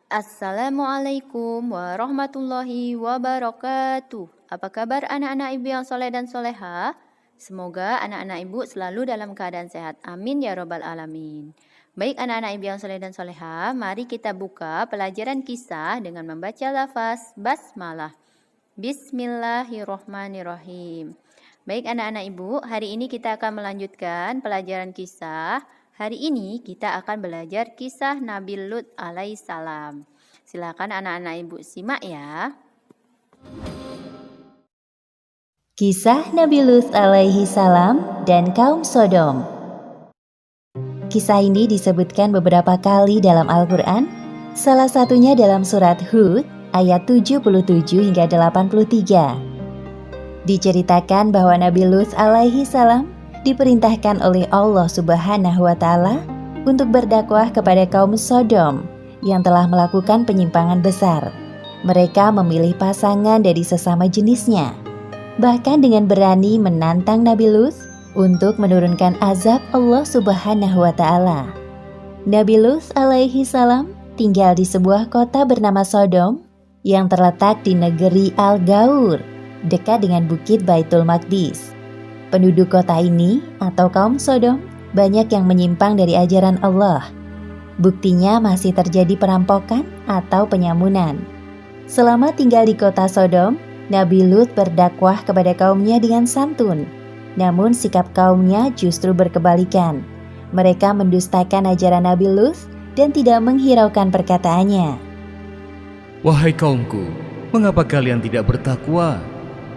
Assalamualaikum warahmatullahi wabarakatuh. Apa kabar anak-anak ibu yang soleh dan soleha? Semoga anak-anak ibu selalu dalam keadaan sehat. Amin ya robbal alamin. Baik anak-anak ibu yang soleh dan soleha, mari kita buka pelajaran kisah dengan membaca lafaz basmalah. Bismillahirrohmanirrohim. Baik anak-anak ibu, hari ini kita akan melanjutkan pelajaran kisah. Hari ini kita akan belajar kisah Nabi Lut alaihissalam. Silakan anak-anak ibu simak ya. Kisah Nabi Lut alaihissalam dan kaum Sodom. Kisah ini disebutkan beberapa kali dalam Al-Quran, salah satunya dalam surat Hud ayat 77 hingga 83. Diceritakan bahwa Nabi Lut alaihissalam diperintahkan oleh Allah Subhanahu wa Ta'ala untuk berdakwah kepada kaum Sodom yang telah melakukan penyimpangan besar. Mereka memilih pasangan dari sesama jenisnya, bahkan dengan berani menantang Nabi Lut untuk menurunkan azab Allah Subhanahu wa Ta'ala. Nabi Lut alaihi salam tinggal di sebuah kota bernama Sodom yang terletak di negeri Al-Gaur, dekat dengan bukit Baitul Maqdis. Penduduk kota ini atau kaum Sodom banyak yang menyimpang dari ajaran Allah. Buktinya masih terjadi perampokan atau penyamunan. Selama tinggal di kota Sodom, Nabi Lut berdakwah kepada kaumnya dengan santun. Namun sikap kaumnya justru berkebalikan. Mereka mendustakan ajaran Nabi Lut dan tidak menghiraukan perkataannya. Wahai kaumku, mengapa kalian tidak bertakwa?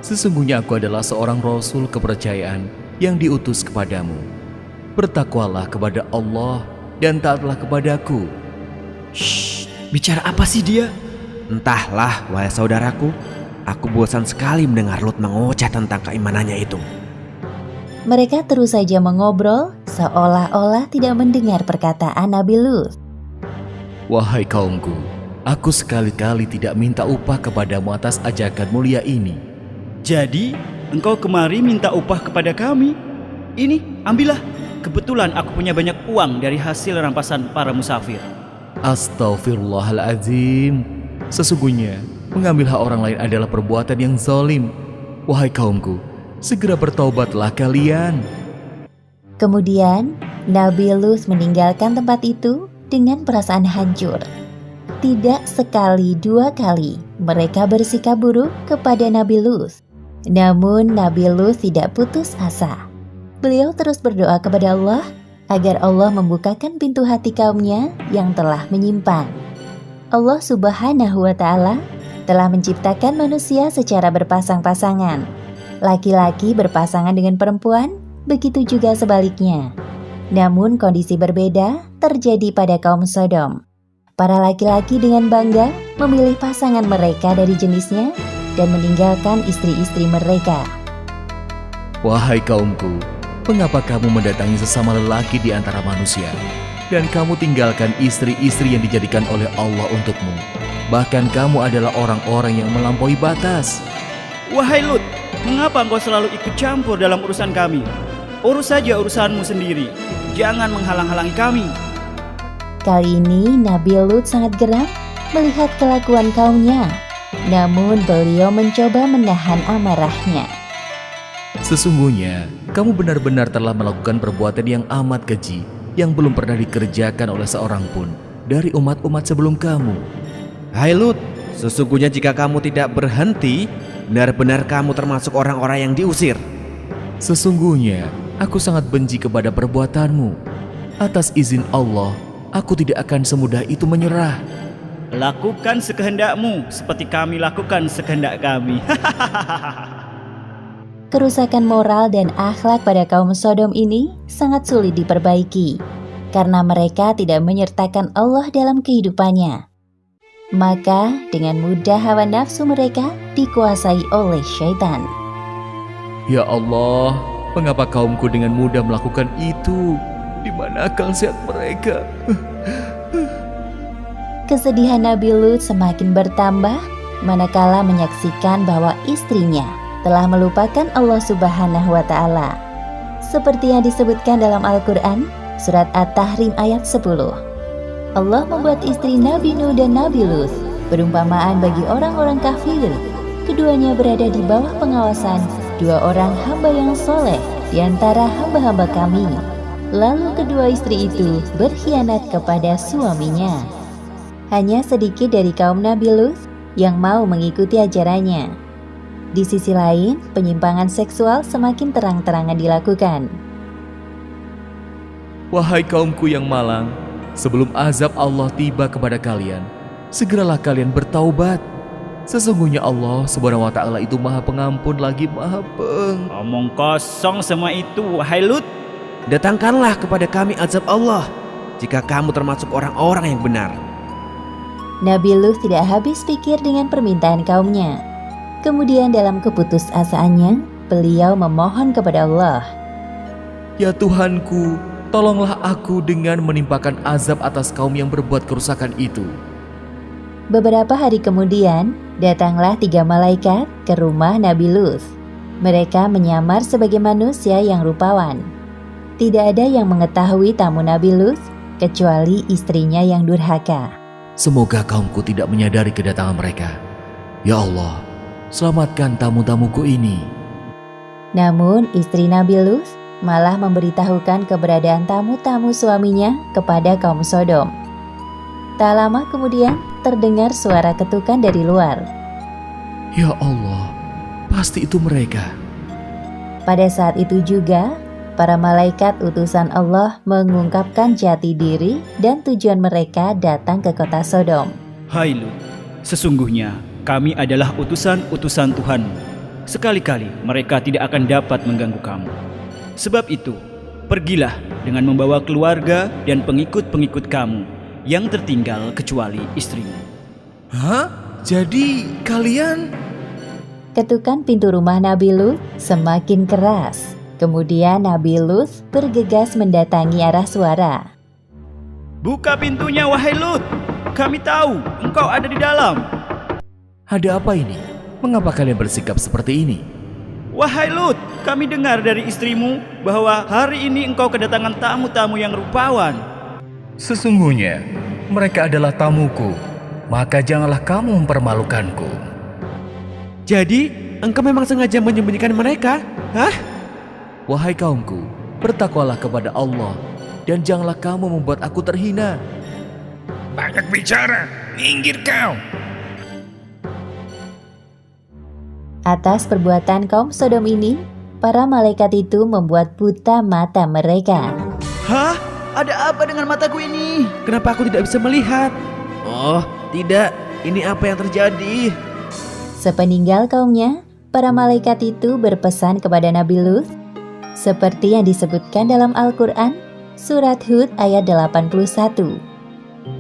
Sesungguhnya aku adalah seorang Rasul kepercayaan yang diutus kepadamu. Bertakwalah kepada Allah dan taatlah kepadaku. Shh, bicara apa sih dia? Entahlah, wahai saudaraku. Aku bosan sekali mendengar Lut mengoceh tentang keimanannya itu. Mereka terus saja mengobrol seolah-olah tidak mendengar perkataan Nabi Lut. Wahai kaumku, aku sekali-kali tidak minta upah kepadamu atas ajakan mulia ini. Jadi, engkau kemari minta upah kepada kami? Ini, ambillah. Kebetulan aku punya banyak uang dari hasil rampasan para musafir. Astaghfirullahaladzim. Sesungguhnya, mengambil hak orang lain adalah perbuatan yang zalim. Wahai kaumku, segera bertaubatlah kalian. Kemudian, Nabi Lut meninggalkan tempat itu dengan perasaan hancur. Tidak sekali, dua kali mereka bersikap buruk kepada Nabi Lut. Namun Nabi Lut tidak putus asa. Beliau terus berdoa kepada Allah agar Allah membukakan pintu hati kaumnya yang telah menyimpang. Allah Subhanahu wa Ta'ala telah menciptakan manusia secara berpasang-pasangan. Laki-laki berpasangan dengan perempuan, begitu juga sebaliknya. Namun kondisi berbeda terjadi pada kaum Sodom. Para laki-laki dengan bangga memilih pasangan mereka dari jenisnya dan meninggalkan istri-istri mereka. Wahai kaumku, mengapa kamu mendatangi sesama lelaki di antara manusia, dan kamu tinggalkan istri-istri yang dijadikan oleh Allah untukmu? Bahkan kamu adalah orang-orang yang melampaui batas. Wahai Lut, mengapa engkau selalu ikut campur dalam urusan kami? Urus saja urusanmu sendiri. Jangan menghalang-halangi kami. Kali ini Nabi Lut sangat geram melihat kelakuan kaumnya. Namun beliau mencoba menahan amarahnya. Sesungguhnya, kamu benar-benar telah melakukan perbuatan yang amat keji yang belum pernah dikerjakan oleh seorang pun dari umat-umat sebelum kamu. Hai Lut, sesungguhnya jika kamu tidak berhenti, benar-benar kamu termasuk orang-orang yang diusir. Sesungguhnya, aku sangat benci kepada perbuatanmu. Atas izin Allah, aku tidak akan semudah itu menyerah. Lakukan sekehendakmu seperti kami lakukan sekehendak kami. Kerusakan moral dan akhlak pada kaum Sodom ini sangat sulit diperbaiki karena mereka tidak menyertakan Allah dalam kehidupannya. Maka dengan mudah hawa nafsu mereka dikuasai oleh syaitan. Ya Allah, mengapa kaumku dengan mudah melakukan itu? Di mana akal sehat mereka? Kesedihan Nabi Lut semakin bertambah manakala menyaksikan bahwa istrinya telah melupakan Allah Subhanahu wa Ta'ala. Seperti yang disebutkan dalam Al-Quran, surat At-Tahrim ayat 10. Allah membuat istri Nabi Nuh dan Nabi Lut perumpamaan bagi orang-orang kafir. Keduanya berada di bawah pengawasan dua orang hamba yang soleh di antara hamba-hamba kami. Lalu kedua istri itu berkhianat kepada suaminya. Hanya sedikit dari kaum Nabi Lut yang mau mengikuti ajarannya. Di sisi lain, penyimpangan seksual semakin terang-terangan dilakukan. Wahai kaumku yang malang, sebelum azab Allah tiba kepada kalian, segeralah kalian bertaubat. Sesungguhnya Allah Subhanahu wa Ta'ala itu Maha Pengampun lagi Maha Omong kosong semua itu, wahai Lut. Datangkanlah kepada kami azab Allah jika kamu termasuk orang-orang yang benar. Nabi Lut tidak habis pikir dengan permintaan kaumnya. Kemudian dalam keputusasaannya, beliau memohon kepada Allah. Ya Tuhanku, tolonglah aku dengan menimpakan azab atas kaum yang berbuat kerusakan itu. Beberapa hari kemudian, datanglah 3 malaikat ke rumah Nabi Lut. Mereka menyamar sebagai manusia yang rupawan. Tidak ada yang mengetahui tamu Nabi Lut kecuali istrinya yang durhaka. Semoga kaumku tidak menyadari kedatangan mereka. Ya Allah, selamatkan tamu-tamuku ini. Namun istri Nabi Lut malah memberitahukan keberadaan tamu-tamu suaminya kepada kaum Sodom. Tak lama kemudian terdengar suara ketukan dari luar. Ya Allah, pasti itu mereka. Pada saat itu juga, para malaikat utusan Allah mengungkapkan jati diri dan tujuan mereka datang ke kota Sodom. Hai Lut, sesungguhnya kami adalah utusan-utusan Tuhan. Sekali-kali mereka tidak akan dapat mengganggu kamu. Sebab itu, pergilah dengan membawa keluarga dan pengikut-pengikut kamu yang tertinggal kecuali istrimu. Hah? Jadi kalian... Ketukan pintu rumah Nabi Lut semakin keras. Kemudian Nabi Lut bergegas mendatangi arah suara. Buka pintunya, wahai Lut. Kami tahu engkau ada di dalam. Ada apa ini? Mengapa kalian bersikap seperti ini? Wahai Lut, kami dengar dari istrimu bahwa hari ini engkau kedatangan tamu-tamu yang rupawan. Sesungguhnya, mereka adalah tamuku. Maka janganlah kamu mempermalukanku. Jadi, engkau memang sengaja menyembunyikan mereka? Hah? Wahai kaumku, bertakwalah kepada Allah dan janganlah kamu membuat aku terhina. Banyak bicara, minggir kau. Atas perbuatan kaum Sodom ini, para malaikat itu membuat buta mata mereka. Hah? Ada apa dengan mataku ini? Kenapa aku tidak bisa melihat? Oh, tidak. Ini apa yang terjadi? Sepeninggal kaumnya, para malaikat itu berpesan kepada Nabi Lut, seperti yang disebutkan dalam Al-Quran, surat Hud ayat 81.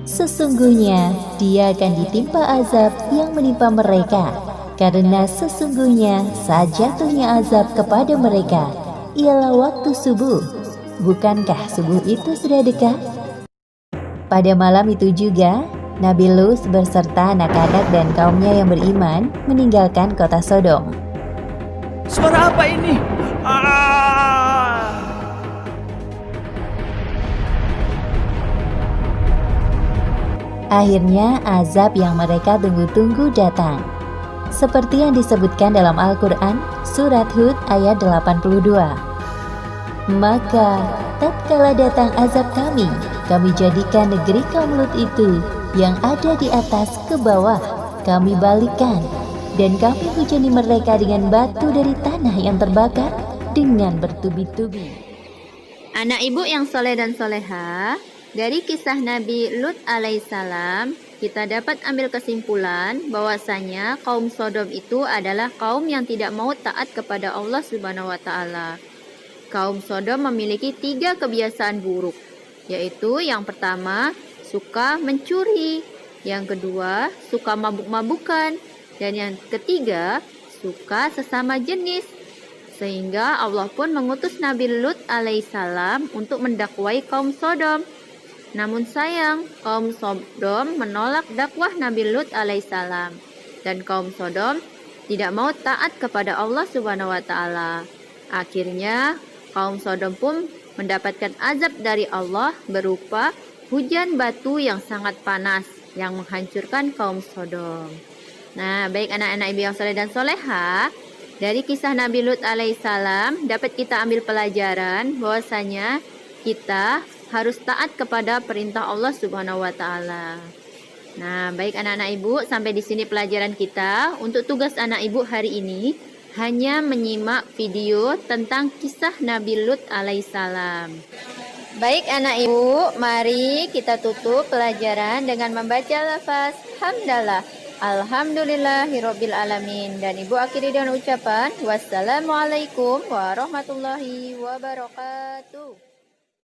Sesungguhnya dia akan ditimpa azab yang menimpa mereka, karena sesungguhnya saat jatuhnya azab kepada mereka ialah waktu subuh. Bukankah subuh itu sudah dekat? Pada malam itu juga, Nabi Lut berserta anak-anak dan kaumnya yang beriman meninggalkan kota Sodom. Suara apa ini? Akhirnya azab yang mereka tunggu-tunggu datang. Seperti yang disebutkan dalam Al-Quran, surat Hud ayat 82. Maka tatkala datang azab kami jadikan negeri kaum Lut itu yang ada di atas ke bawah, kami balikkan, dan kami hujani mereka dengan batu dari tanah yang terbakar dengan bertubi-tubi. Anak ibu yang soleh dan soleha, dari kisah Nabi Lut alaihissalam, kita dapat ambil kesimpulan bahwasanya kaum Sodom itu adalah kaum yang tidak mau taat kepada Allah Subhanahu wa Ta'ala. Kaum Sodom memiliki 3 kebiasaan buruk, yaitu yang pertama, suka mencuri, yang kedua, suka mabuk-mabukan, dan yang ketiga, suka sesama jenis. Sehingga Allah pun mengutus Nabi Lut alaihissalam untuk mendakwai kaum Sodom. Namun sayang, kaum Sodom menolak dakwah Nabi Lut alaihissalam, dan kaum Sodom tidak mau taat kepada Allah Subhanahu wa Ta'ala. Akhirnya, kaum Sodom pun mendapatkan azab dari Allah berupa hujan batu yang sangat panas yang menghancurkan kaum Sodom. Nah, baik anak-anak ibu yang soleh dan soleha, dari kisah Nabi Lut alaihissalam dapat kita ambil pelajaran bahwasanya kita harus taat kepada perintah Allah Subhanahu wa taala. Nah, baik anak-anak ibu, sampai di sini pelajaran kita. Untuk tugas anak ibu hari ini hanya menyimak video tentang kisah Nabi Lut alaihissalam. Baik anak ibu, mari kita tutup pelajaran dengan membaca lafaz hamdalah. Alhamdulillahirabbil alamin, dan ibu akhiri dengan ucapan wassalamualaikum warahmatullahi wabarakatuh.